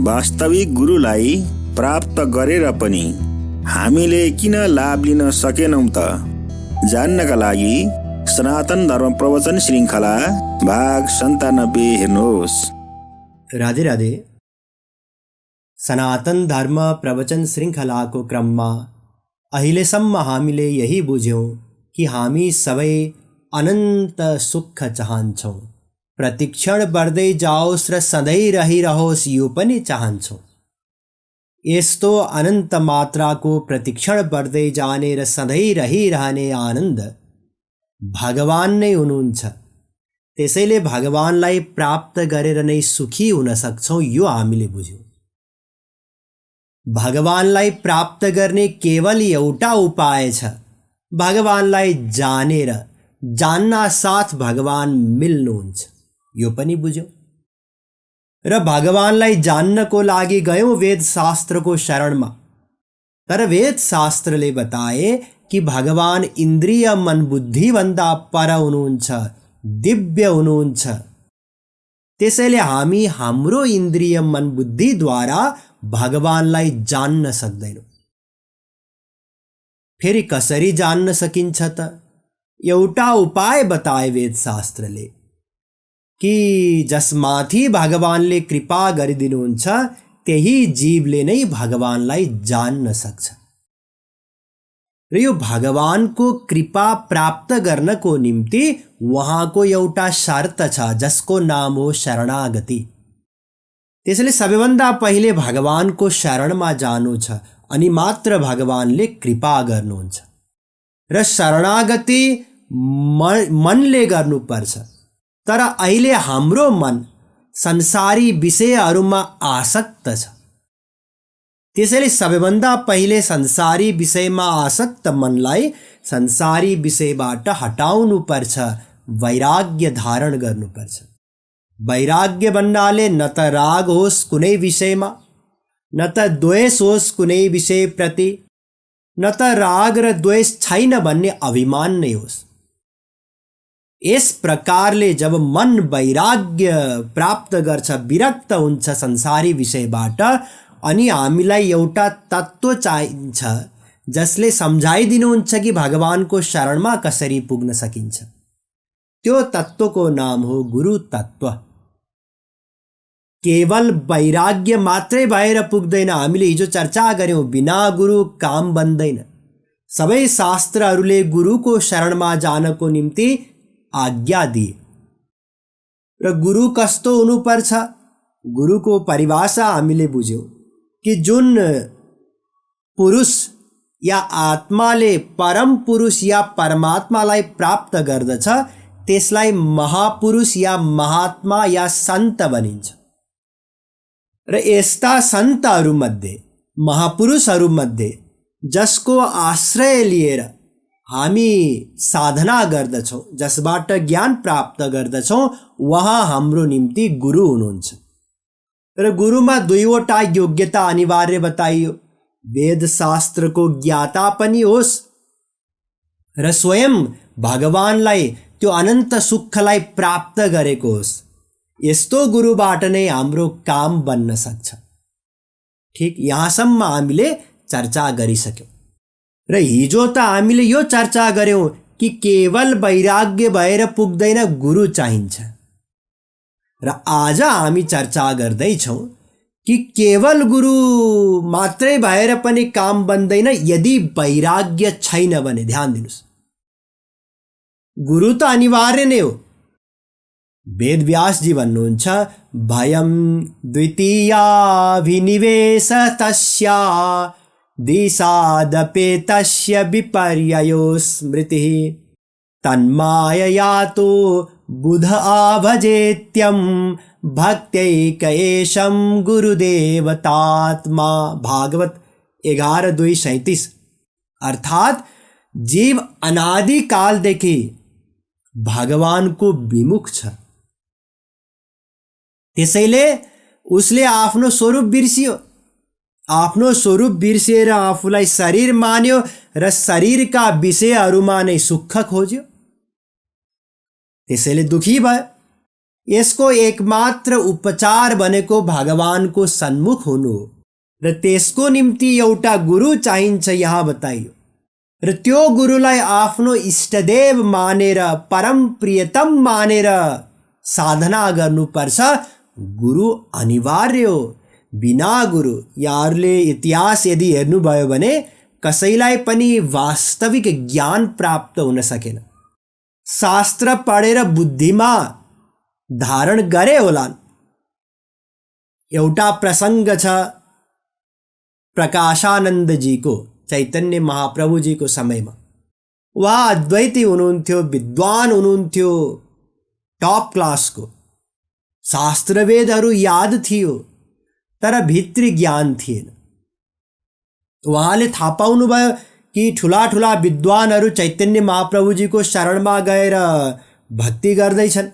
वास्तविक गुरुलाई प्राप्त गरेर पनि हामीले किन लाभ लिन सकेनौं त? जान्नका लागि सनातन धर्म प्रवचन श्रृङ्खला भाग 97 हेर्नुहोस्। राधे राधे। सनातन धर्म प्रवचन श्रृङ्खलाको क्रममा अहिलेसम्म हामीले यही बुझ्यौं कि हामी सबै अनन्त सुख चाहन्छौँ। प्रतिक्षण बढ्दै जाओस् र सधैँ रहिरहोस् यो पनि चाहन्छौँ। यस्तो अनन्त मात्राको प्रतिक्षण बढ्दै जाने र सधैँ रहिरहने आनन्द भगवान नै हुनुहुन्छ। त्यसैले भगवानलाई प्राप्त गरेर नै सुखी हुन सक्छौँ, यो हामीले बुझ्यौँ। भगवानलाई प्राप्त गर्ने केवल एउटा उपाय छ, भगवानलाई जानेर जान्ना साथ भगवान मिल्नुहुन्छ, यो पनि बुझ्यौँ। र भगवानलाई जान्नको लागि गयौँ वेद शास्त्रको शरणमा। तर वेद शास्त्रले बताए कि भगवान इन्द्रिय मन बुद्धि भन्दा पर हुनुहुन्छ, दिव्य हुनुहुन्छ। त्यसैले हामी हाम्रो इन्द्रिय मन बुद्धिद्वारा भगवानलाई जान्न सक्दैनौँ। फेरि कसरी जान्न सकिन्छ त? एउटा उपाय बताए वेद शास्त्रले कि जसमाथि भगवानले कृपा गरिदिनुहुन्छ त्यही जीवले नै भगवानलाई जान्न सक्छ। र यो भगवानको कृपा प्राप्त गर्नको निम्ति उहाँको एउटा शर्त छ, जसको नाम हो शरणागति। त्यसैले सबैभन्दा पहिले भगवानको शरणमा जानु छ, अनि मात्र भगवानले कृपा गर्नुहुन्छ। र शरणागति मनले गर्नुपर्छ। तर अहिले हाम्रो मन संसारी विषयहरूमा आसक्त छ। त्यसैले सबैभन्दा पहिले संसारी विषयमा आसक्त मनलाई संसारी विषयबाट हटाउनु पर्छ, वैराग्य धारण गर्नुपर्छ। वैराग्य भन्नाले न त राग होस् कुनै विषयमा, न त द्वेष होस् कुनै विषयप्रति, न त राग र द्वेष छैन भन्ने अभिमान नै होस्। यस प्रकारले जब मन वैराग्य प्राप्त गर्छ, विरक्त हुन्छ संसारी विषयबाट, अनि हामीलाई एउटा तत्त्व चाहिन्छ जसले सम्झाइदिनुहुन्छ कि भगवानको शरणमा कसरी पुग्न सकिन्छ। त्यो तत्त्वको नाम हो गुरु तत्त्व। केवल वैराग्य मात्रै भएर पुग्दैन। हामीले हिजो चर्चा गर्यौं, बिना गुरु काम बन्दैन। सबै शास्त्रहरूले गुरुको शरणमा जानको निम्ति आज्ञा दिए। र गुरु कस्तो हुनुपर्छ? गुरुको परिभाषा हामीले बुझ्यौं कि जुन पुरुष या आत्माले परम पुरुष या परमात्मालाई प्राप्त गर्दछ त्यसलाई महापुरुष या महात्मा या सन्त भनिन्छ। र यस्ता सन्तहरूमध्ये, महापुरुषहरूमध्ये जसको आश्रय लिएर हामी साधना गर्दछौँ, जसबाट ज्ञान प्राप्त गर्दछौँ, वहाँ हाम्रो निम्ति गुरु हुनुहुन्छ। र गुरुमा दुईवटा योग्यता अनिवार्य बताइयो। वेद शास्त्रको ज्ञाता पनि होस् र स्वयं भगवानलाई, त्यो अनन्त सुखलाई प्राप्त गरेको होस्। यस्तो गुरुबाट नै हाम्रो काम बन्न सक्छ। ठिक यहाँसम्म हामीले चर्चा गरिसक्यौँ। र हिजो त हामीले यो चर्चा गर्यौं कि केवल वैराग्य भएर पुग्दैन, गुरु चाहिन्छ। र आज हामी चर्चा गर्दैछौँ कि केवल गुरु मात्रै भएर पनि काम बन्दैन यदि वैराग्य छैन भने। ध्यान दिनुस्, गुरु त अनिवार्य नै हो। वेदव्यास जी भन्नुहुन्छ, भयं द्वितीयाभिनिवेश तस्या दिशादपेतस्य विपर्ययो स्मृतिः तन्मायया तो बुध आभजेत्यं भक्त्यैकएशं गुरुदेवतात्मा। भागवत 11:2-37। अर्थात जीव अनादिकालदेखि भगवानको विमुख छ। त्यसैले उसले आफ्नो स्वरूप बिर्सियो। आफ्नो स्वरूप बिर्सिएर आफूलाई शरीर मान्यो र शरीरका विषयहरूमा नै सुख खोज्यो। त्यसैले दुखी भयो। यसको एकमात्र उपचार भनेको भगवानको सन्मुख हुनु हो र त्यसको निम्ति एउटा गुरु चाहिन्छ यहाँ बताइयो। र त्यो गुरुलाई आफ्नो इष्टदेव मानेर परम प्रियतम मानेर साधना गर्नुपर्छ। गुरु अनिवार्य हो। बिना गुरु, यहाँहरूले इतिहास यदि हेर्नुभयो भने कसैलाई पनि वास्तविक ज्ञान प्राप्त हुन सकेन। शास्त्र पढेर बुद्धिमा धारण गरे होलान्। एउटा प्रसङ्ग छ प्रकाशानन्दजीको, चैतन्य महाप्रभुजीको समयमा। उहाँ अद्वैती हुनुहुन्थ्यो, विद्वान हुनुहुन्थ्यो, टप क्लासको। शास्त्रवेदहरू याद थियो तर भित्री ज्ञान थिएन। उहाँले थाहा पाउनुभयो कि ठुला ठुला विद्वानहरू चैतन्य महाप्रभुजीको शरणमा गएर भक्ति गर्दैछन्।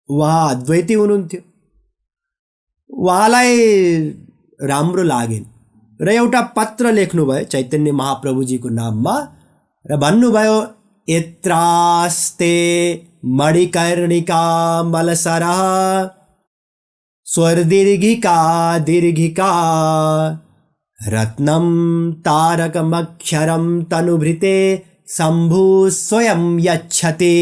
उहाँ अद्वैती हुनुहुन्थ्यो। उहाँलाई राम्रो लागेन र एउटा पत्र लेख्नुभयो चैतन्य महाप्रभुजीको नाममा र भन्नुभयो, यत्रास्ते मणिकर्णिका मलसरः स्वरदीर्घिका दीर्घिका रत्नं तारकमक्षरं तनुभृते शम्भु स्वयं यच्छति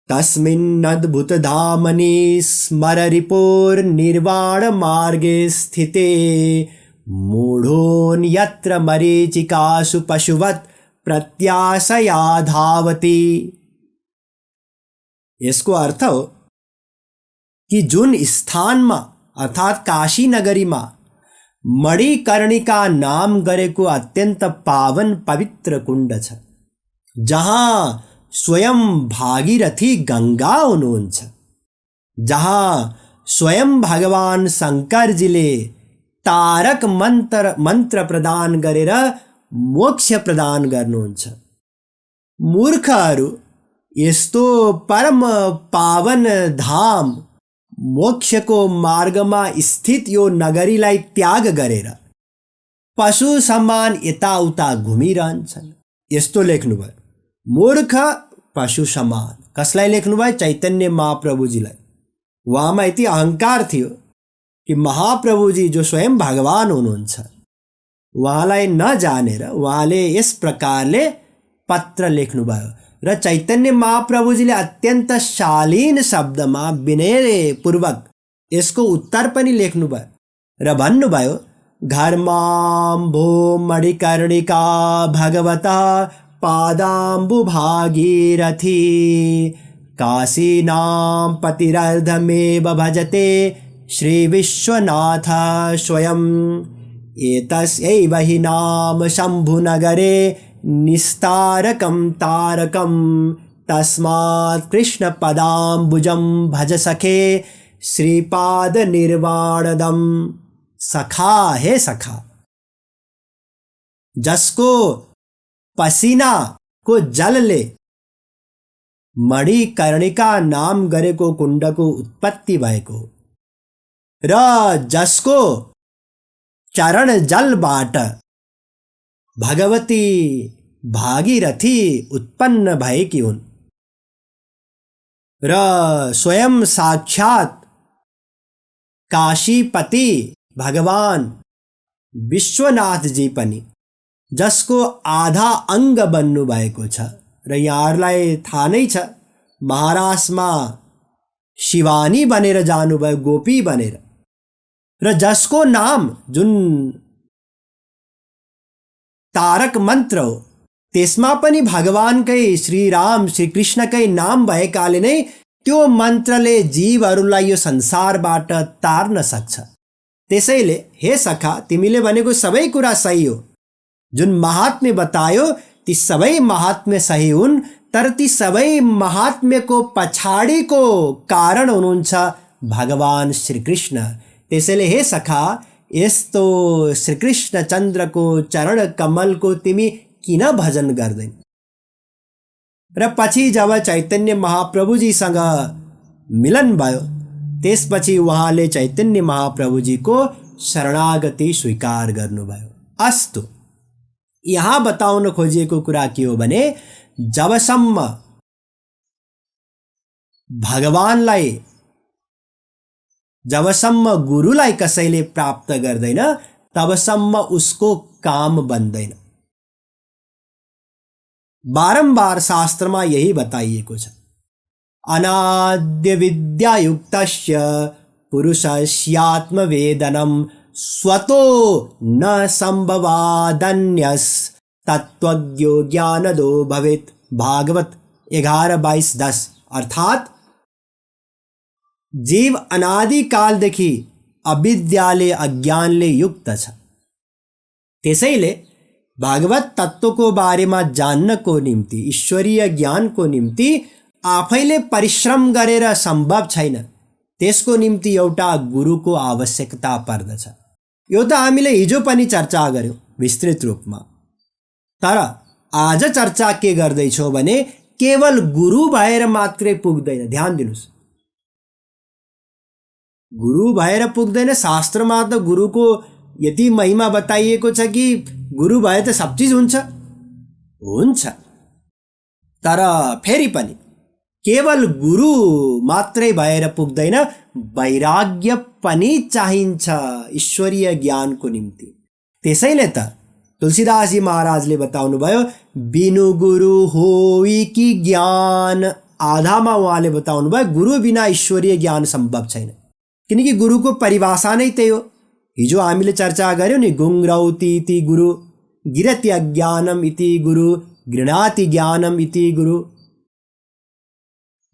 तस्मिन्नद्भुतधामनि स्मररिपोर्निर्वाणमार्गे स्थिते मूढोऽन्यत्र मरीचिकासु पशुवत् प्रत्याशया धावति। यसको अर्थ हो कि जुन स्थानमा अर्थात् काशी नगरीमा मणिकर्णिका नाम गरेको अत्यन्त पावन पवित्र कुण्ड छ, जहाँ स्वयं भागीरथी गङ्गा हुनुहुन्छ, जहाँ स्वयं भगवान शङ्करजीले तारक मन्त्र प्रदान गरेर मोक्ष प्रदान गर्नुहुन्छ। मूर्खहरू यस्तो परम पावन धाम मोक्षको मार्गमा स्थित यो नगरीलाई त्याग गरेर पशु समान यताउता घुमिरहन्छन्। यस्तो लेख्नुभयो, मूर्ख पशु समान। कसलाई लेख्नुभयो? चैतन्य महाप्रभुजीलाई। उहाँमा यति अहङ्कार थियो कि महाप्रभुजी जो स्वयं भगवान हुनुहुन्छ उहाँलाई नजानेर उहाँले यस प्रकारले पत्र लेख्नुभयो र चैतन्य महाप्रभुजीले अत्यन्त शालीन शब्दमा विनयपूर्वक यसको उत्तर पनि लेख्नुभयो र भन्नुभयो, घर्माम्भो मणिकर्णिका भगवता पादाम्बु भागीरथी काशीनां पतिरर्धमेव भजते श्री विश्वनाथ स्वयं एतस्यैव हि नाम शम्भुनगरे निस्तारकं तारकं तस्मात् कृष्णपदाम्बुजं भज सखे श्रीपाद निर्वाणदम। सखा है सखा, जसको पसीना को जल ले मणिकर्णिका नाम गरेको कुण्डको उत्पत्ति भएको र जसको चरण जलबाट भगवती भागीरथी उत्पन्न भएकी हुन् र स्वयं साक्षात काशीपति भगवान विश्वनाथ जी पनि जसको आधा अङ्ग बन्नु भएको छ र यहाँहरूलाई थाहा नै छ, महाराष्ट्रमा शिवानी बनेर जानुभयो, गोपी बनेर, र जसको नाम जुन तारक मन्त्र हो त्यसमा पनि भगवानकै श्रीराम श्रीकृष्णकै नाम भएकाले नै त्यो मन्त्रले जीवहरूलाई यो संसारबाट तार्न सक्छ। त्यसैले हे सखा, तिमीले भनेको सबै कुरा सही हो। जुन महात्म्य बतायो ती सबै महात्म्य सही हुन्, तर ती सबै महात्म्यको पछाडिको कारण हुनुहुन्छ भगवान श्रीकृष्ण। त्यसैले हे सखा, यस्तो श्रीकृष्ण चन्द्रको चरण कमलको तिमी किन भजन गर्दैन? र पछि जब चैतन्य महाप्रभुजीसँग मिलन भयो त्यसपछि उहाँले चैतन्य महाप्रभुजीको शरणागति स्वीकार गर्नुभयो। अस्तु, यहाँ बताउन खोजिएको कुरा के हो भने, जबसम्म भगवानलाई जबसम्म गुरुलाई कसैले प्राप्त गर्दैन तबसम्म उसको काम बन्दैन। बारम्बार शास्त्रमा यही बताइएको छ। अनाद्य विद्यायुक्तस्य पुरुषस्यात्मवेदनम स्वतो न संभवादन्यस तत्त्वज्ञो ज्ञानदो भवेत्। भागवत 11:22-10। अर्थात जीव अनादिकालदेखि अविद्याले अज्ञानले युक्त छ, त्यसैले भागवत तत्त्वको बारेमा जान्नको निम्ति, ईश्वरीय ज्ञानको निम्ति आफैले परिश्रम गरेर सम्भव छैन। त्यसको निम्ति एउटा गुरुको आवश्यकता पर्दछ। यो त हामीले हिजो पनि चर्चा गर्यौं विस्तृत रूपमा। तर आज चर्चा के गर्दैछौँ भने केवल गुरु भएर मात्रै पुग्दैन। ध्यान दिनुस्, गुरु भएर पुग्दैन। शास्त्रमा त गुरुको यति महिमा बताइएको छ कि गुरु भए त सब चिज हुन्छ। तर फेरि पनि केवल गुरु मात्रै भएर पुग्दैन, वैराग्य पनि चाहिन्छ ईश्वरीय ज्ञानको निम्ति। त्यसैले त तुलसीदासजी महाराजले बताउनु भयो, बिनु गुरु होई कि ज्ञान। आधामा उहाँले बताउनु भयो गुरु बिना ईश्वरीय ज्ञान सम्भव छैन, किनकि गुरुको परिभाषा नै त्यही हो। हिजो हामीले चर्चा गर्यौं नि, गुङ्रौति इति गुरु, गिरति अज्ञानम इति गुरु, गृह्णाति ज्ञानम इति गुरु।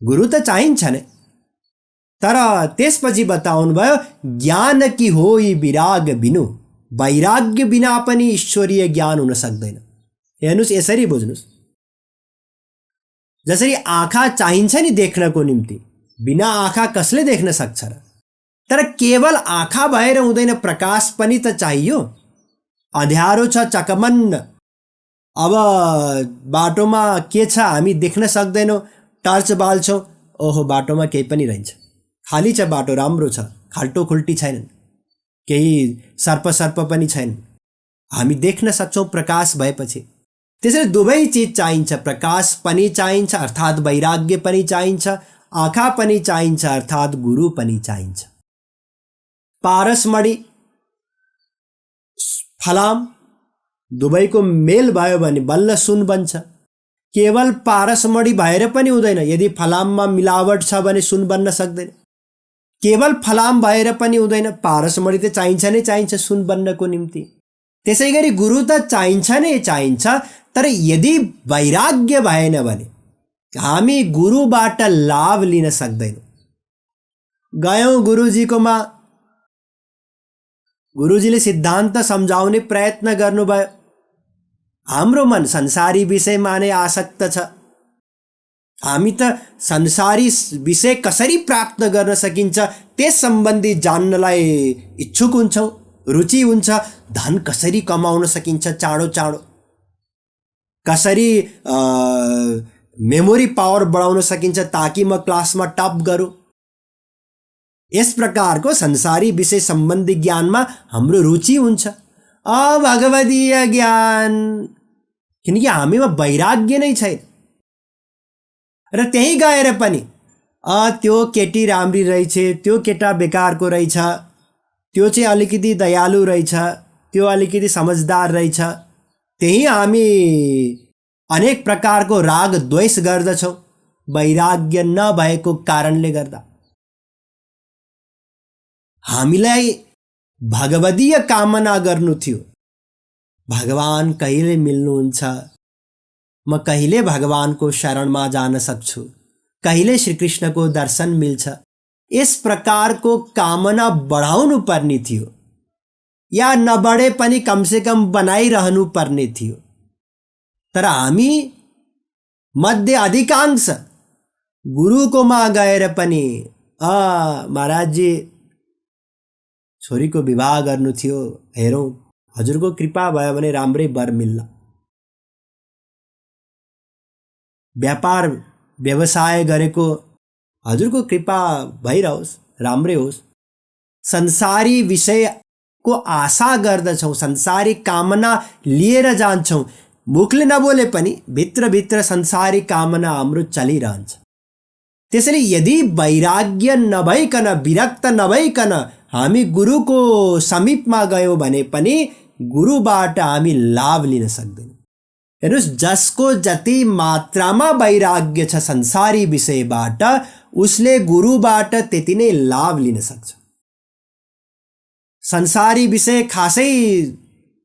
गुरु त चाहिन्छ नै, तर त्यसपछि बताउनु भयो ज्ञान कि होई विराग बिनु। वैराग्य बिना पनि ईश्वरीय ज्ञान हुन सक्दैन। हेर्नुस्, यसरी बुझ्नुस्, जसरी आँखा चाहिन्छ नि देख्नको निम्ति, बिना आँखा कसले देख्न सक्छ र? तर केवल आँखा भएर हुँदैन, प्रकाश पनि त चाहियो। अँध्यारो छ चकमन्न, अब बाटोमा के छ हामी देख्न सक्दैनौँ, टर्च बाल्छौँ, ओहो बाटोमा केही पनि रहन्छ, खाली छ बाटो, राम्रो छ, खाल्टो खुल्टी छैनन्, केही सर्प पनि छैन, हामी देख्न सक्छौँ प्रकाश भएपछि। त्यसैले दुवै चिज चाहिन्छ, प्रकाश पनि चाहिन्छ अर्थात् वैराग्य पनि चाहिन्छ, आँखा पनि चाहिन्छ अर्थात् गुरु पनि चाहिन्छ। पारसमणि फलाम दुवैको मेल भयो भने बल्ल सुन बन्छ। केवल पारसमणि भएर पनि हुँदैन, यदि फलाममा मिलावट छ भने सुन बन्न सक्दैन। केवल फलाम भएर पनि हुँदैन, पारसमणि त चाहिन्छ नै चाहिन्छ सुन बन्नको निम्ति। त्यसै गरी गुरु त चाहिन्छ नै चाहिन्छ, तर यदि वैराग्य भएन भने हामी गुरुबाट लाभ लिन सक्दैनौँ। गयौँ गुरुजीकोमा, गुरुजीले सिद्धान्त सम्झाउने प्रयत्न गर्नुभयो, हाम्रो मन संसारी विषयमा नै आसक्त छ। हामी त संसारी विषय कसरी प्राप्त गर्न सकिन्छ त्यस सम्बन्धी जान्नलाई इच्छुक हुन्छौँ, रुचि हुन्छ। धन कसरी कमाउन सकिन्छ चाँडो चाँडो, कसरी मेमोरी पावर बढाउन सकिन्छ ताकि म क्लासमा टप गरौँ, यस प्रकारको संसारी विषय सम्बन्धी ज्ञानमा हाम्रो रुचि हुन्छ। भगवदीय ज्ञान, किनकि हामीमा वैराग्य नै छैन। र त्यही गएर पनि त्यो केटी राम्री रहेछ, त्यो केटा बेकारको रहेछ, त्यो चाहिँ अलिकति दयालु रहेछ, त्यो अलिकति समझदार रहेछ, त्यही हामी अनेक प्रकारको राग द्वेष गर्दछौँ वैराग्य नभएको कारणले गर्दा। हामीलाई भगवदीय कामना गर्नु थियो, भगवान कहिले मिल्नुहुन्छ, म कहिले भगवानको शरणमा जान सक्छु, कहिले श्रीकृष्णको दर्शन मिल्छ, यस प्रकारको कामना बढाउनु पर्ने थियो, या नबढे पनि कमसेकम बनाइरहनु पर्ने थियो। तर हामी मध्ये अधिकांश गुरुकोमा गएर पनि महाराजजी छोरीको विवाह गर्नु थियो, हेरौँ हजुरको कृपा भयो भने राम्रै वर मिल्ला, व्यापार व्यवसाय गरेको हजुरको कृपा भइरहोस्, राम्रै होस्। संसारी विषयको आशा गर्दछौँ, संसारी कामना लिएर जान्छौँ, मुखले नबोले पनि भित्र भित्र संसारी कामना हाम्रो चलिरहन्छ। त्यसैले यदि वैराग्य नभइकन, विरक्त नभइकन हामी गुरुको समीपमा गयौँ भने पनि गुरुबाट हामी लाभ लिन सक्दैनौँ। हेर्नुहोस्, जसको जति मात्रामा वैराग्य छ संसारी विषयबाट, उसले गुरुबाट त्यति नै लाभ लिन सक्छ। संसारी विषय खासै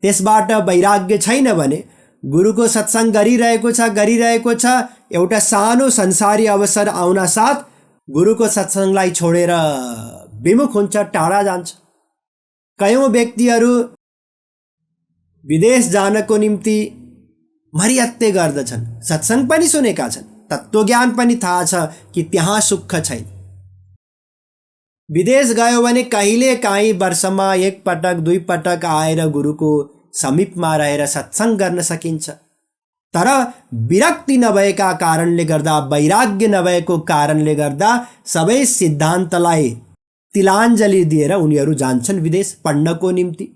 त्यसबाट वैराग्य छैन भने गुरुको सत्सङ्ग गरिरहेको छ, एउटा सानो संसारी अवसर आउन साथ गुरुको सत्सङ्गलाई छोडेर विमुख हुन्छ, टाढा जान्छ। कयौं व्यक्तिहरू विदेश जानको निम्ति मरिहत्ते गर्दछन्, सत्सङ्ग पनि सुनेका छन्, तत्त्वज्ञान पनि थाहा छ कि त्यहाँ सुख छैन। विदेश गयो भने कहिले काहीँ वर्षमा एक पटक दुई पटक आएर गुरुको समीपमा रहेर सत्सङ्ग गर्न सकिन्छ। तर विरक्ति नभएका कारणले गर्दा, वैराग्य नभएको कारणले गर्दा सबै सिद्धान्तलाई तिलाञ्जली दिएर उनीहरू जान्छन् विदेश पढ्नको निम्ति।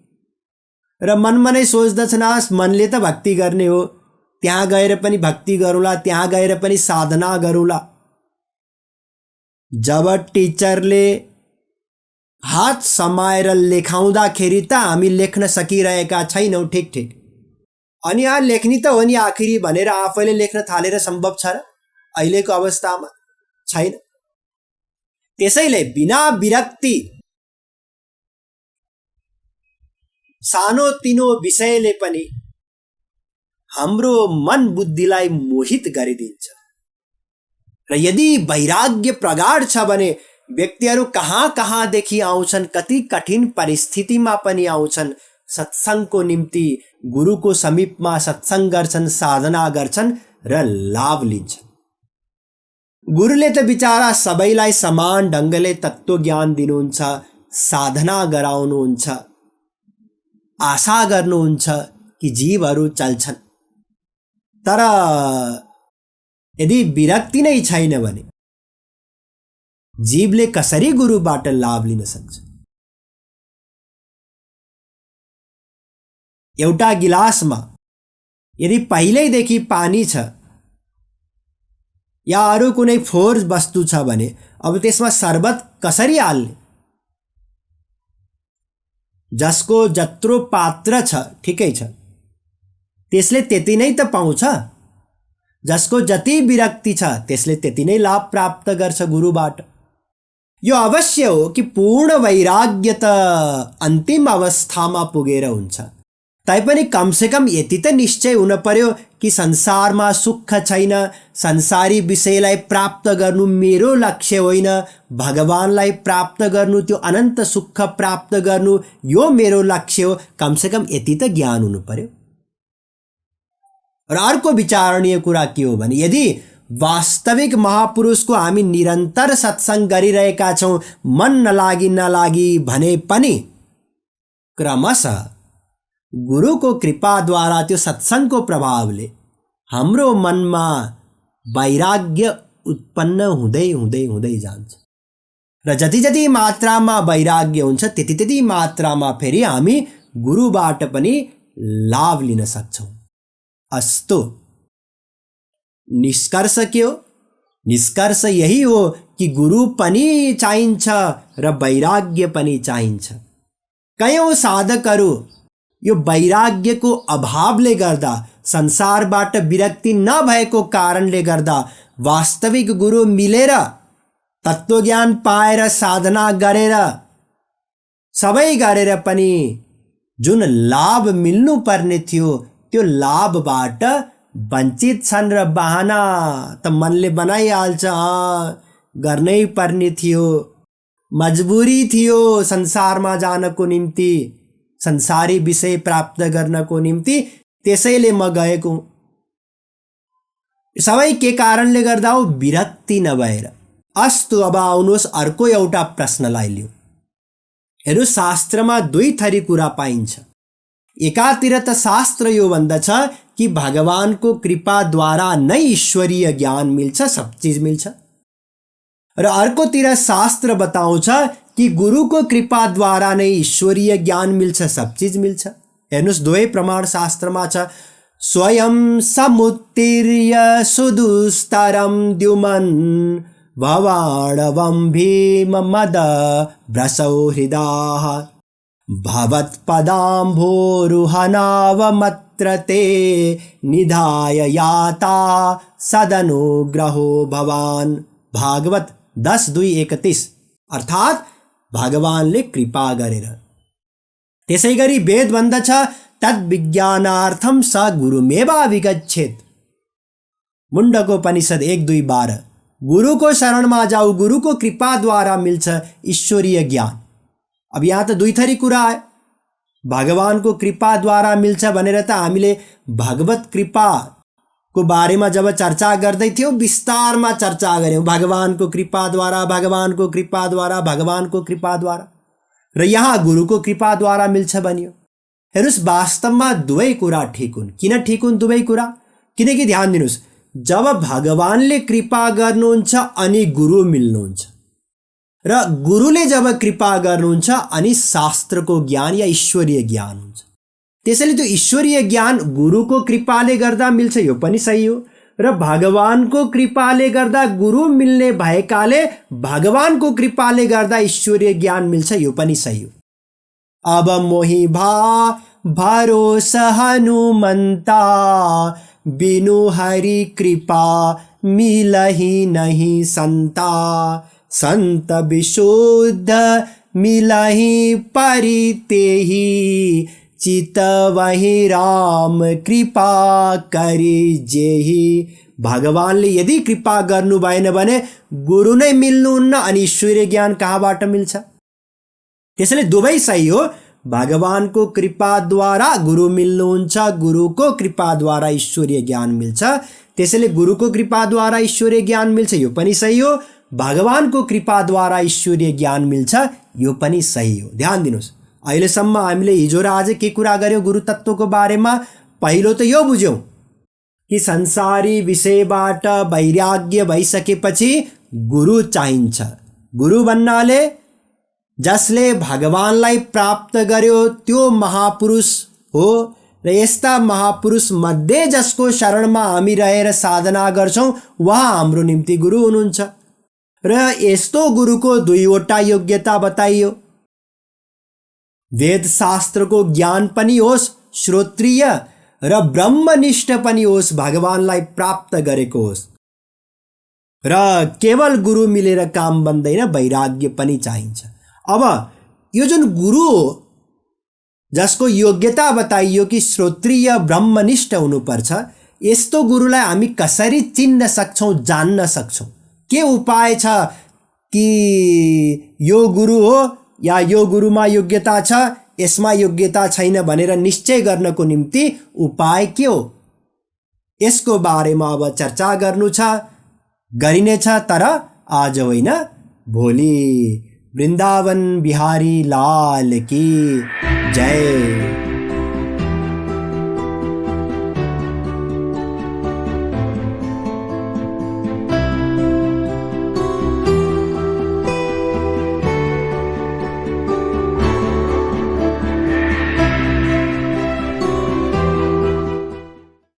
र मनमा नै सोच्दछन्, मनले त भक्ति गर्ने हो, त्यहाँ गएर पनि भक्ति गरौँला, त्यहाँ गएर पनि साधना गरौँला। जब टिचरले हात समाएर लेखाउँदाखेरि त हामी लेख्न सकिरहेका छैनौँ, ठिक, अनि यहाँ लेख्ने त हो नि आखिरी भनेर आफैले लेख्न थालेर सम्भव छ र? अहिलेको अवस्थामा छैन। त्यसैले बिना विरक्ति सानो तिनो विषयले पनि हाम्रो मन बुद्धिलाई मोहित गरिदिन्छ। र यदि वैराग्य प्रगाढ छ भने व्यक्तिहरू कहाँदेखि आउँछन्, कति कठिन परिस्थितिमा पनि आउँछन्, सत्सङ्गको निम्ति गुरुको समीपमा सत्सङ्ग गर्छन्, साधना गर्छन् र लाभ लिन्छन्। गुरुले त बिचारा सबैलाई समान ढङ्गले तत्त्वज्ञान दिनुहुन्छ, साधना गराउनुहुन्छ, आशा गर्नुहुन्छ कि जीवहरू चल्छन्। तर यदि विरक्ति नै छैन भने जीवले कसरी गुरुबाट लाभ लिन सक्छ? एउटा गिलासमा यदि पहिल्यैदेखि पानी छ या अरू कुनै फोहोर वस्तु छ भने अब त्यसमा शरबत कसरी हाल्ने? जसको जत्रो पात्र छ ठिकै छ, त्यसले त्यति नै त पाउँछ। जसको जति विरक्ति छ त्यसले त्यति नै लाभ प्राप्त गर्छ गुरुबाट। यो अवश्य हो कि पूर्ण वैराग्य त अन्तिम अवस्थामा पुगेर हुन्छ। तैपनि कमसेकम यति त निश्चय हुन पर्यो कि संसारमा सुख छैन, संसारी विषयलाई प्राप्त गर्नु मेरो लक्ष्य होइन, भगवानलाई प्राप्त गर्नु, त्यो अनन्त सुख प्राप्त गर्नु यो मेरो लक्ष्य हो। कमसेकम यति त ज्ञान हुनु पर्यो। र अर्को विचारणीय कुरा के हो भने यदि वास्तविक महापुरुषको हामी निरन्तर सत्सङ्ग गरिरहेका छौँ, मन नलागी भने पनि क्रमशः गुरुको कृपाद्वारा त्यो सत्सङ्गको प्रभावले हाम्रो मनमा वैराग्य उत्पन्न हुँदै जान्छ। र जति मात्रामा वैराग्य हुन्छ त्यति मात्रामा फेरि हामी गुरुबाट पनि लाभ लिन सक्छौँ। अस्तु, निष्कर्ष के हो? निष्कर्ष यही हो कि गुरु पनि चाहिन्छ र वैराग्य पनि चाहिन्छ। कयौं साधकहरू यो वैराग्यको अभावले गर्दा, संसारबाट विरक्ति नभएको कारणले गर्दा वास्तविक गुरु मिलेर तत्त्वज्ञान पाएर साधना गरेर सबै गरेर पनि जुन लाभ मिल्नु पर्ने थियो त्यो लाभबाट वञ्चित छन् र बहाना त मनले बनाइहाल्छ, गर्नै पर्ने थियो, मजबुरी थियो संसारमा जानको निम्ति, संसारी विषय प्राप्त गर्नको निम्ति, त्यसैले म गएको। सबै के कारणले गर्दा हो? विरक्ति नभएर। अस्तु, अब आउनुहोस् अर्को एउटा प्रश्नलाई लिऊ। हेर्नु, शास्त्रमा दुई थरी कुरा पाइन्छ। एकातिर त शास्त्र यो भन्दछ कि भगवानको कृपाद्वारा नै ईश्वरीय ज्ञान मिल्छ, सब चीज मिल्छ। र अर्कोतिर शास्त्र बताउँछ कि गुरुको कृपाद्वारा नै ईश्वरीय ज्ञान मिल्छ, सब चीज मिल्छ। हेर्नुहोस्, दुवै प्रमाण शास्त्रमा छ। स्वयं समुत्तीर्य सुदुस्तरम द्युमन भवाणवं भीममद भ्रसौ हृदाः भवत्पदाम्भोरुहनावमत्र ते निधाय याता सदनुग्रहो भवान्। भागवत 10:2-31। अर्थात् भगवानले कृपा गरेर। त्यसै गरी वेद भन्दछ तद्विज्ञानार्थं स गुरुमेवाभिगच्छेत्। मुण्डकोपनिषद 1:2-12। गुरुको शरणमा जाऊ, गुरुको कृपाद्वारा मिल्छ ईश्वरीय ज्ञान। अब यहाँ त दुई थरी कुरा आयो। भगवानको कृपाद्वारा मिल्छ भनेर त हामीले भगवत कृपाको बारेमा जब चर्चा गर्दै थियौँ विस्तारमा चर्चा गऱ्यौँ। भगवानको कृपाद्वारा, भगवानको कृपाद्वारा, भगवानको कृपाद्वारा, र यहाँ गुरुको कृपाद्वारा मिल्छ भनियो। हेर्नुहोस्, वास्तवमा दुवै कुरा ठिक हुन्। किन ठिक हुन् दुवै कुरा? किनकि ध्यान दिनुहोस्, जब भगवानले कृपा गर्नुहुन्छ अनि गुरु मिल्नुहुन्छ, र गुरुले जब कृपा गर्नुहुन्छ अनि शास्त्रको ज्ञान या ईश्वरीय ज्ञान हुन्छ। त्यसैले त्यो ईश्वरीय ज्ञान गुरुको कृपाले गर्दा मिल्छ, यो पनि सही हो, र भगवानको कृपाले गर्दा गुरु मिल्ने भएकाले भगवानको कृपाले गर्दा ईश्वरीय ज्ञान मिल्छ, यो पनि सही हो। अब मोहि भरोसा हनुमन्ता बिनु हरि कृपा मिलहि नहीं संता संत विशुद्ध मिलहि परितेहि चित वही राम कृपा करी जेहि। भगवानले यदि कृपा गर्नु भएन भने गुरु नै मिल्नुहुन्न अनि ईश्वरीय ज्ञान कहाँबाट मिल्छ? त्यसैले दुवै सही हो। भगवानको कृपाद्वारा गुरु मिल्नुहुन्छ, गुरुको कृपाद्वारा ईश्वरीय ज्ञान मिल्छ। त्यसैले गुरुको कृपाद्वारा ईश्वरीय ज्ञान मिल्छ, यो पनि सही हो। भगवानको कृपाद्वारा ईश्वरीय ज्ञान मिल्छ, यो पनि सही हो। ध्यान दिनुहोस्, अहिलेसम्म हामीले हिजो र आज के कुरा गर्यौँ गुरु तत्त्वको बारेमा? पहिलो त यो बुझ्यौँ कि संसारी विषयबाट वैराग्य भइसकेपछि गुरु चाहिन्छ। गुरु भन्नाले जसले भगवानलाई प्राप्त गर्यो त्यो महापुरुष हो, र यस्ता महापुरुष मध्ये जसको शरणमा हामी रहेर साधना गर्छौँ उहाँ हाम्रो निम्ति गुरु हुनुहुन्छ। र यस्तो गुरुको दुईवटा योग्यता बताइयो। वेद शास्त्रको ज्ञान पनि होस् श्रोत्रिय, र ब्रह्मनिष्ठ पनि होस्, भगवानलाई प्राप्त गरेको होस्। र केवल गुरु मिलेर काम बन्दैन, वैराग्य पनि चाहिन्छ। अब यो जुन गुरु हो जसको योग्यता बताइयो कि श्रोत्रिय ब्रह्मनिष्ठ हुनुपर्छ, यस्तो गुरुलाई हामी कसरी चिन्न सक्छौँ, जान्न सक्छौँ? के उपाय छ कि यो गुरु हो या यो गुरुमा योग्यता छ, यसमा योग्यता छैन भनेर निश्चय गर्नको निम्ति उपाय के हो? यसको बारेमा अब चर्चा गर्नु छ, गरिनेछ, तर आज होइन भोलि। वृन्दावन बिहारी लाल की जय।